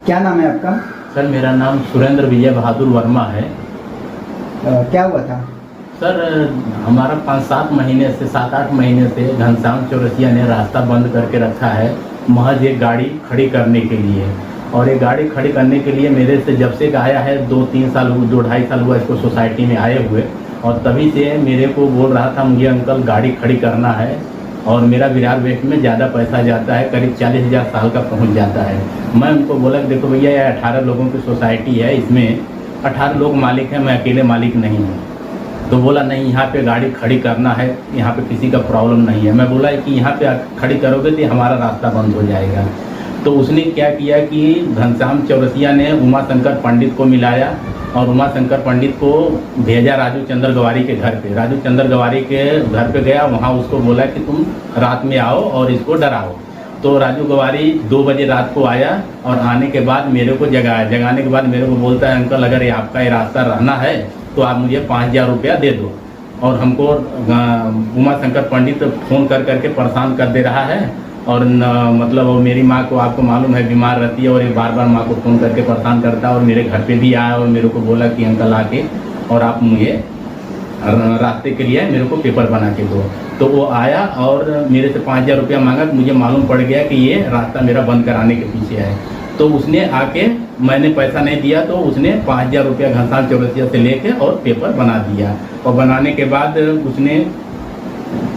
क्या नाम है आपका? सर मेरा नाम सुरेंद्र विजय बहादुर वर्मा है। क्या हुआ था? सर हमारा 5-7 महीने से 7-8 महीने से घनश्याम चौरसिया ने रास्ता बंद करके रखा है महज एक गाड़ी खड़ी करने के लिए। और ये गाड़ी खड़ी करने के लिए मेरे से जब से आया है 2-3 साल 2-2.5 साल हुआ इसको सोसाइटी में आए हुए, और तभी से मेरे को बोल रहा था मुझे अंकल गाड़ी खड़ी करना है और मेरा विरार वेस्ट में ज़्यादा पैसा जाता है, करीब 40,000 साल का पहुंच जाता है। मैं उनको बोला कि देखो भैया ये 18 लोगों की सोसाइटी है, इसमें 18 लोग मालिक हैं, मैं अकेले मालिक नहीं हूँ। तो बोला नहीं यहाँ पे गाड़ी खड़ी करना है, यहाँ पे किसी का प्रॉब्लम नहीं है। मैं बोला कि यहाँ पे खड़ी करोगे तो हमारा रास्ता बंद हो जाएगा। तो उसने क्या किया कि घनश्याम चौरसिया ने उमा शंकर पंडित को मिलाया और उमा शंकर पंडित को भेजा राजू चंद्र गवारी के घर पे। राजू चंद्र गवारी के घर पे गया, वहाँ उसको बोला कि तुम रात में आओ और इसको डराओ। तो राजू गवारी 2 बजे रात को आया और आने के बाद मेरे को जगाया। जगाने के बाद मेरे को बोलता है अंकल अगर ये आपका ये रास्ता रहना है तो आप मुझे 5,000 रुपया दे दो। और हमको उमा शंकर पंडित फ़ोन कर करके परेशान कर दे रहा है। और मतलब मेरी माँ को आपको मालूम है बीमार रहती है और ये बार बार माँ को फ़ोन करके परेशान करता है। और मेरे घर पे भी आया और मेरे को बोला कि अंकल आके और आप मुझे रास्ते के लिए मेरे को पेपर बना के दो। तो वो आया और मेरे से 5,000 रुपया मांगा। मुझे मालूम पड़ गया कि ये रास्ता मेरा बंद कराने के पीछे है। तो उसने आके, मैंने पैसा नहीं दिया तो उसने 5,000 रुपया घनश्याम चौरसिया से लेके और पेपर बना दिया। और बनाने के बाद उसने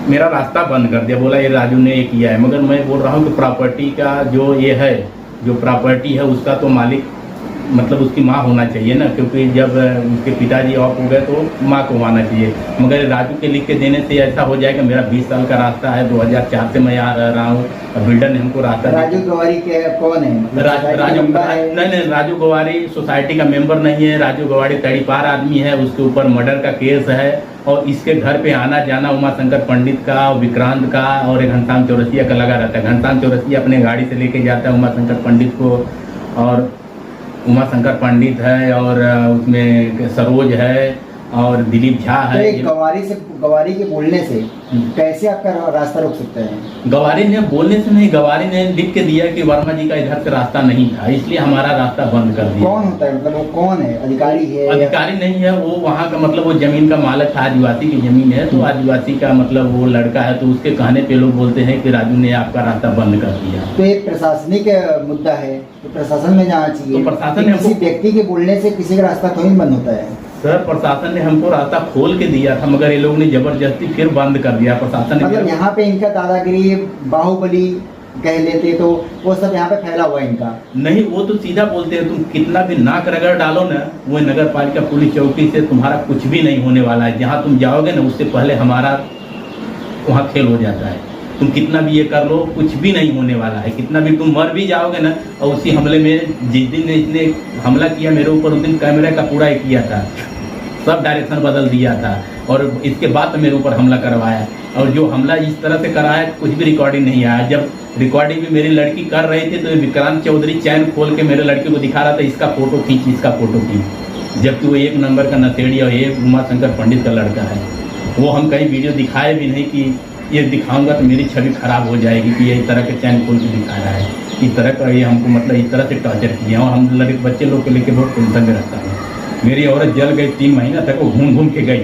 मेरा रास्ता बंद कर दिया। बोला ये राजू ने ये किया है। मगर मैं बोल रहा हूँ कि प्रॉपर्टी का जो ये है, जो प्रॉपर्टी है उसका तो मालिक मतलब उसकी माँ होना चाहिए ना, क्योंकि जब उसके पिताजी ऑफ हो गए तो माँ को आना चाहिए। मगर राजू के लिख के देने से ऐसा हो जाएगा। मेरा 20 साल का रास्ता है, 2004 से मैं यहाँ रह रहा हूँ। बिल्डर ने हमको रास्ता। राजू गवारी के कौन है? राजू नहीं, राजू गवारी सोसाइटी का मेंबर नहीं है। राजू गवारी तड़ीपार आदमी है, उसके ऊपर मर्डर का केस है। और इसके घर पे आना जाना उमा शंकर पंडित का, विक्रांत का और घनश्याम चौरसिया का लगा रहता है। घनश्याम चौरसिया अपने गाड़ी से लेके जाता है उमा शंकर पंडित को। और उमा शंकर पंडित है और उसमें सरोज है और दिलीप झा है। तो गवारी के बोलने से कैसे आपका रास्ता रोक सकते हैं? गवारी ने बोलने से नहीं, गवारी ने लिख के दिया कि वर्मा जी का इधर से रास्ता नहीं था, इसलिए हमारा रास्ता बंद कर दिया। कौन होता है, मतलब वो कौन है? अधिकारी है? अधिकारी नहीं है, वो वहाँ का मतलब वो जमीन का मालिक था, आदिवासी की जमीन है। तो आदिवासी का मतलब वो लड़का है, तो उसके कहने पे लोग बोलते हैं कि राजू ने आपका रास्ता बंद कर दिया। तो एक प्रशासनिक मुद्दा है, तो प्रशासन में जाना चाहिए। तो प्रशासन ने किसी व्यक्ति के बोलने से किसी का रास्ता थोड़ी बंद होता है। सर प्रशासन ने हमको रास्ता खोल के दिया था, मगर ये लोग ने जबरदस्ती फिर बंद कर दिया। प्रशासन ने मतलब यहाँ पे इनका दादागिरी, बाहुबली कह लेते तो वो सब यहाँ पे फैला हुआ है इनका। नहीं, वो तो सीधा बोलते हैं तुम कितना भी नाक रगड़ डालो ना, वो नगर पालिका पुलिस चौकी से तुम्हारा कुछ भी नहीं होने वाला है। जहाँ तुम जाओगे ना उससे पहले हमारा वहाँ खेल हो जाता है। तुम कितना भी ये कर लो, कुछ भी नहीं होने वाला है। कितना भी तुम मर भी जाओगे ना, और उसी हमले में जिस दिन इसने हमला किया मेरे ऊपर, उस दिन कैमरे का पूरा किया था, सब डायरेक्शन बदल दिया था। और इसके बाद तो मेरे ऊपर हमला करवाया। और जो हमला इस तरह से कराया कुछ भी रिकॉर्डिंग नहीं आया। जब रिकॉर्डिंग भी मेरी लड़की कर रही थी तो विक्रांत चौधरी चैन खोल के मेरे लड़की को दिखा रहा था, इसका फोटो खींच, इसका फोटो खींच, जबकि वो 1 नंबर का नशेड़ी और ये उमा शंकर पंडित का लड़का है। वो हम कहीं वीडियो दिखाए भी नहीं कि ये दिखाऊंगा तो मेरी छवि खराब हो जाएगी कि ये इस तरह के चैन खोल के दिखा रहा है। इस तरह का ये हमको मतलब इस तरह से टॉर्चर किया। और हम लड़के बच्चे लोग को लेकर बहुत टेंशन में रहता है। मेरी औरत जल गई, 3 महीना तक वो घूम घूम के गई,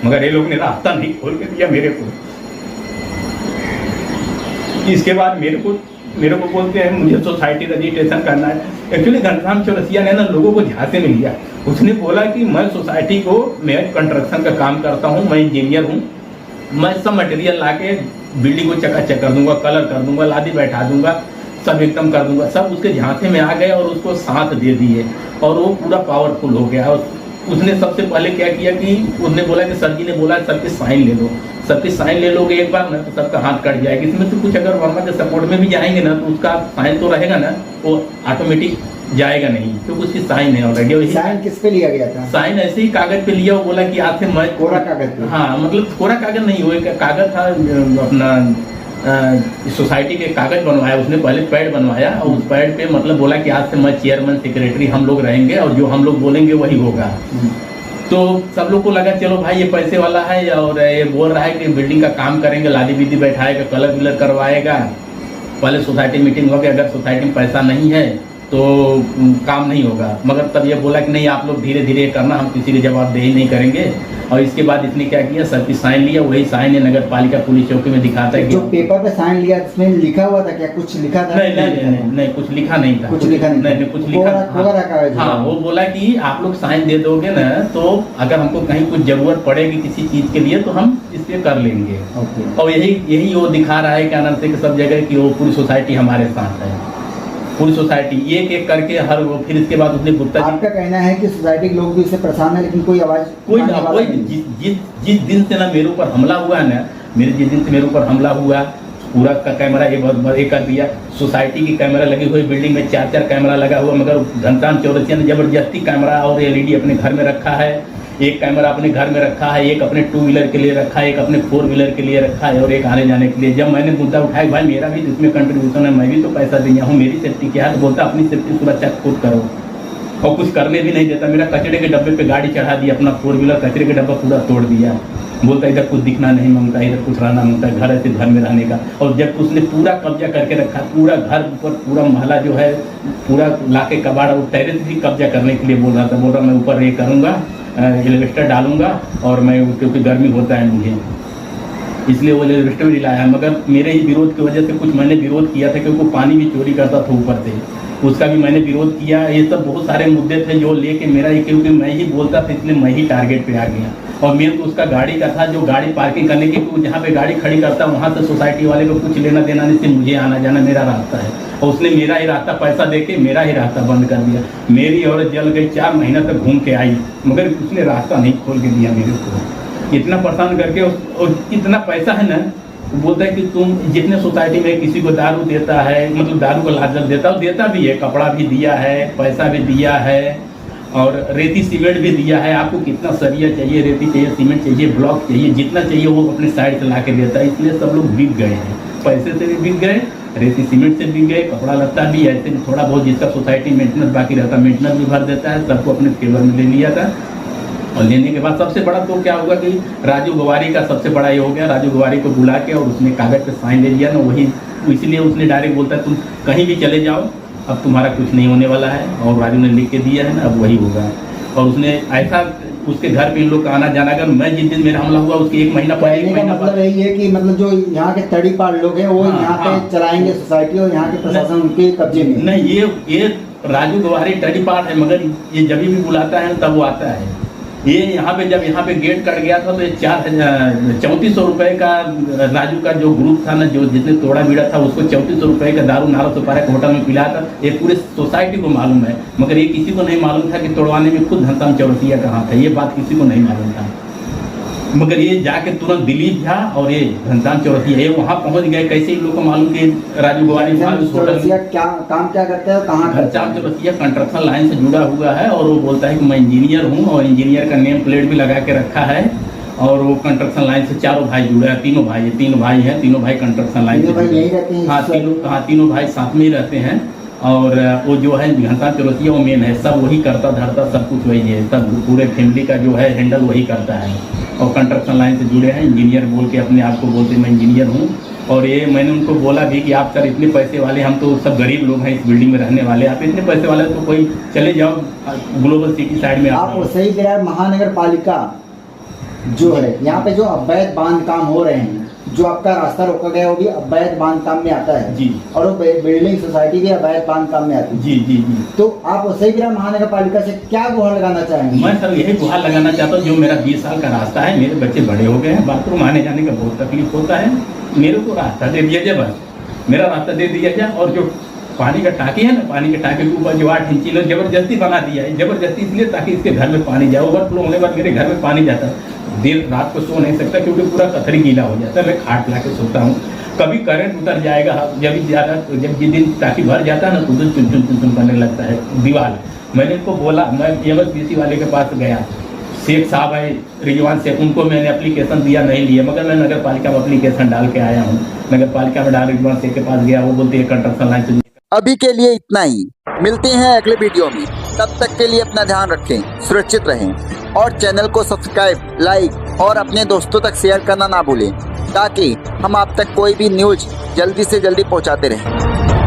मगर ये लोग ने रास्ता नहीं खोल के दिया मेरे को। इसके बाद मेरे को बोलते हैं मुझे सोसाइटी रजिस्ट्रेशन करना है। एक्चुअली घनश्याम चौरसिया ने ना लोगों को झांसे में लिया। उसने बोला कि मैं सोसाइटी को, मैं कंस्ट्रक्शन का काम करता हूँ, मैं इंजीनियर हूँ, मैं सब मटेरियल ला के बिल्डिंग को चकाचक कर दूंगा, कलर कर दूंगा, लादी बैठा दूंगा, सब एकदम कर दूंगा। सब उसके झांसे में आ गए और उसको साथ दे दिए और वो पूरा पावरफुल हो गया। और उसने सबसे पहले क्या किया कि उसने बोला कि सर जी ने बोला सबके साइन ले लो, सबके साइन ले लोगे एक बार ना तो सबका हाथ कट जाएगा। इसमें से कुछ अगर वर्मा के सपोर्ट में भी जाएंगे ना तो उसका साइन तो रहेगा ना, वो ऑटोमेटिक जाएगा नहीं, क्योंकि उसकी साइन है ऑलरेडी। साइन किस पे लिया गया था? साइन ऐसे ही कागज पे लिया। वो बोला कि आज से मैं कोरा कागज पे? हाँ, मतलब कोरा कागज नहीं, वो एक कागज था अपना सोसाइटी के कागज बनवाया उसने, पहले पैड बनवाया और उस पैड पे मतलब बोला कि आज से मैं चेयरमैन सेक्रेटरी हम लोग रहेंगे और जो हम लोग बोलेंगे वही होगा। तो सब लोग को लगा चलो भाई ये पैसे वाला है और ये बोल रहा है कि बिल्डिंग का काम करेंगे, लादी बीदी बैठाएगा, कलर विलर करवाएगा। पहले सोसाइटी मीटिंग हो गया, अगर सोसाइटी में पैसा नहीं है तो काम नहीं होगा। मगर तब ये बोला कि नहीं आप लोग धीरे धीरे करना, हम किसी की जवाबदेही नहीं करेंगे। और इसके बाद इसने क्या किया, सर की साइन लिया, वही साइन है नगर पालिका पुलिस चौकी में दिखाता है कि जो पेपर पे साइन लिया इसमें लिखा हुआ था क्या, कुछ लिखा था? नहीं कुछ लिखा नहीं था। कुछ लिखा नहीं, कुछ लिखा। हाँ, वो बोला कि आप लोग साइन दे दोगे ना तो अगर हमको कहीं कुछ जरूरत पड़ेगी किसी चीज के लिए तो हम इस पे कर लेंगे। और यही वो दिखा रहा है क्या नाम से सब जगह की वो पूरी सोसाइटी हमारे साथ है, पूरी सोसाइटी एक एक करके हर वो। फिर इसके बाद उसने गुप्ता, आपका कहना है कि सोसाइटी के लोग भी इससे परेशान है लेकिन कोई आवाज कोई जिस दिन से ना मेरे ऊपर हमला हुआ ना, जिस दिन से मेरे ऊपर हमला हुआ पूरा का कैमरा ये कर दिया। सोसाइटी की कैमरा लगी हुई, बिल्डिंग में 4 कैमरा लगा हुआ, मगर घनश्याम चौरसिया ने जबरदस्ती कैमरा और LED अपने घर में रखा है। एक कैमरा अपने घर में रखा है, एक अपने 2 व्हीलर के लिए रखा है, एक अपने 4 व्हीलर के लिए रखा है और एक आने जाने के लिए। जब मैंने मुद्दा उठाया भाई मेरा भी इसमें कंट्रीब्यूशन है, मैं भी तो पैसा दिया हूँ, मेरी सेफ्टी क्या है, तो बोलता अपनी सेफ्टी सुरक्षा खुद करो। और कुछ करने भी नहीं देता। मेरा कचरे के डब्बे पे गाड़ी चढ़ा दी, अपना 4 व्हीलर कचरे के डब्बा पूरा तोड़ दिया। बोलता इधर कुछ दिखना नहीं मांगता, इधर कुछ रहना मांगता, घर ऐसे घर में रहने का। और जब उसने पूरा कब्जा करके रखा, पूरा घर ऊपर पूरा महला जो है पूरा लाके कबाड़ और टेरेस भी कब्जा करने के लिए बोल रहा था। बोल रहा मैं ऊपर ये करूँगा, एलिवेस्टर डालूंगा और मैं, क्योंकि गर्मी होता है मुझे, इसलिए वो एलिवेस्टर भी लाया। मगर मेरे ही विरोध की वजह से कुछ मैंने विरोध किया था, क्योंकि वो पानी भी चोरी करता था ऊपर से, उसका भी मैंने विरोध किया। ये सब बहुत सारे मुद्दे थे जो लेके मेरा ही, क्योंकि मैं ही बोलता था इसलिए मैं ही टारगेट पे आ गया। और मेरे तो उसका गाड़ी का था, जो गाड़ी पार्किंग करने की, जहाँ पे गाड़ी खड़ी करता वहाँ से सोसाइटी वाले को कुछ लेना देना नहीं, सिर्फ मुझे आना जाना मेरा रास्ता है। और उसने मेरा ही रास्ता पैसा देके मेरा ही रास्ता बंद कर दिया। मेरी औरत जल गई, 4 महीना तक घूम के आई, मगर उसने रास्ता नहीं खोल के दिया मेरे को। इतना परेशान करके, और इतना पैसा है ना, बोलता है कि तुम जितने सोसाइटी में किसी को दारू देता है, मतलब दारू का लालच देता भी है, कपड़ा भी दिया है, पैसा भी दिया है और रेती सीमेंट भी दिया है। आपको कितना सरिया चाहिए, रेती चाहिए, सीमेंट चाहिए, ब्लॉक चाहिए, जितना चाहिए वो अपने साइड से ला के देता है। इसलिए सब लोग बिक गए हैं, पैसे से भी बिक गए, रेती सीमेंट से बिक गए, कपड़ा लत्ता भी ऐसे थोड़ा बहुत, जिसका सोसाइटी मेंटेनेंस बाकी रहता मेंटेनेंस भी भर देता है। सबको अपने फेवर में ले लिया था। और लेने के बाद सबसे बड़ा तो क्या होगा कि राजू गवारी का सबसे बड़ा ये हो गया, राजू गवारी को बुला के और उसने कागज पे साइन ले लिया ना, वही इसलिए उसने डायरेक्ट बोलता है तुम कहीं भी चले जाओ, अब तुम्हारा कुछ नहीं होने वाला है। और राजू ने लिख के दिया है ना, अब वही होगा। और उसने ऐसा उसके घर पे इन लोग का आना जाना, अगर मैं जिस दिन मेरा हमला हुआ उसके 1 महीना पहले, मतलब यही है कि मतलब जो यहाँ के तड़ीपार लोग हैं वो यहाँ पे चलाएंगे सोसाइटी और यहाँ के प्रशासन उनके कब्जे में नहीं। ये राजू गवारी तड़ीपार है, मगर ये जब भी बुलाता है तब वो आता है। ये यहाँ पे जब यहाँ पे गेट कट गया था तो ये 3400 रुपए का राजू का जो ग्रुप था ना, जो जिसने तोड़ा बीड़ा था, उसको 3400 रुपए का दारू नारा सुपारा के होटल में पिलाया था। ये पूरे सोसाइटी को मालूम है, मगर ये किसी को नहीं मालूम था कि तोड़वाने में खुद घनश्याम चौरसिया कहाँ था। ये बात किसी को नहीं मालूम था। मगर ये जाके तुरंत दिलीप झा और ये घनश्याम चौरसिया ये वहाँ पहुंच गए। कैसे इन लोग को मालूम कि राजू गवारी क्या काम क्या करते हैं, कहाँ? घनश्याम चौरसिया कंस्ट्रक्शन लाइन से जुड़ा हुआ है और वो बोलता है कि मैं इंजीनियर हूँ, और इंजीनियर का नेम प्लेट भी लगा के रखा है। और वो कंस्ट्रक्शन लाइन से 4 भाई जुड़े हैं, 3 भाई हैं, तीनों भाई कंस्ट्रक्शन लाइन से जुड़े। हाँ, तीनों भाई साथ में ही रहते हैं। और वो जो है घनश्याम चौरसिया वो मेन है, सब वही करता धरता सब कुछ वही है, सब पूरे फैमिली का जो है हैंडल वही करता है। और कंस्ट्रक्शन लाइन से जुड़े हैं, इंजीनियर बोल के अपने आप को बोलते मैं इंजीनियर हूँ। और ये मैंने उनको बोला भी कि आप सर इतने पैसे वाले, हम तो सब गरीब लोग हैं इस बिल्डिंग में रहने वाले, आप इतने पैसे वाले तो कोई चले जाओ ग्लोबल सिटी साइड में। आप सही कह रहे हैं। महानगर पालिका जो है यहाँ पे जो अवैध बांध काम हो रहे हैं, जो आपका रास्ता रोका गया वो भी अवैध बांध काम में आता है जी, और वो बिल्डिंग सोसाइटी भी अवैध बांध काम में आती है जी। तो आप सही कह रहे हैं। महानगर पालिका से क्या गुहार लगाना चाहेंगे? मैं सर यही गुहार लगाना चाहता हूँ, जो मेरा 20 साल का रास्ता है, मेरे बच्चे बड़े हो गए हैं, बाथरूम आने जाने का बहुत तकलीफ होता है, मेरे को रास्ता दे दिया जाए, बस मेरा रास्ता दे दिया जाए। और जो पानी का टाकी है ना, पानी के टाकी के ऊपर जो 8 इंची लोग जबरदस्ती बना दिया है, जबरदस्ती इसलिए ताकि इसके घर में पानी जाए। ओवरफ्लो होने के बाद मेरे घर में पानी जाता है, देर रात को सो नहीं सकता क्योंकि पूरा कथरी गीला हो जाता है। मैं खाट ला के सोता हूँ, कभी करंट उतर जाएगा, जब जिस दिन टाकी भर जाता है ना तो उधर चुन चुन करने लगता है दीवार। मैंने इनको बोला, मैं एमएसपीसी वाले के पास गया, शेख साहब है रिजवान शेख, उनको मैंने एप्लीकेशन दिया, नहीं लिया, मगर मैं नगर पालिका में एप्लीकेशन डाल के आया हूँ। नगर पालिका में डाल रिजवान शेख के पास गया, वो बोलते हैं कंस्ट्रक्शन लाइन से। अभी के लिए इतना ही, मिलते हैं अगले वीडियो में। तब तक के लिए अपना ध्यान रखें, सुरक्षित रहें और चैनल को सब्सक्राइब, लाइक और अपने दोस्तों तक शेयर करना ना भूलें, ताकि हम आप तक कोई भी न्यूज जल्दी से जल्दी पहुंचाते रहें।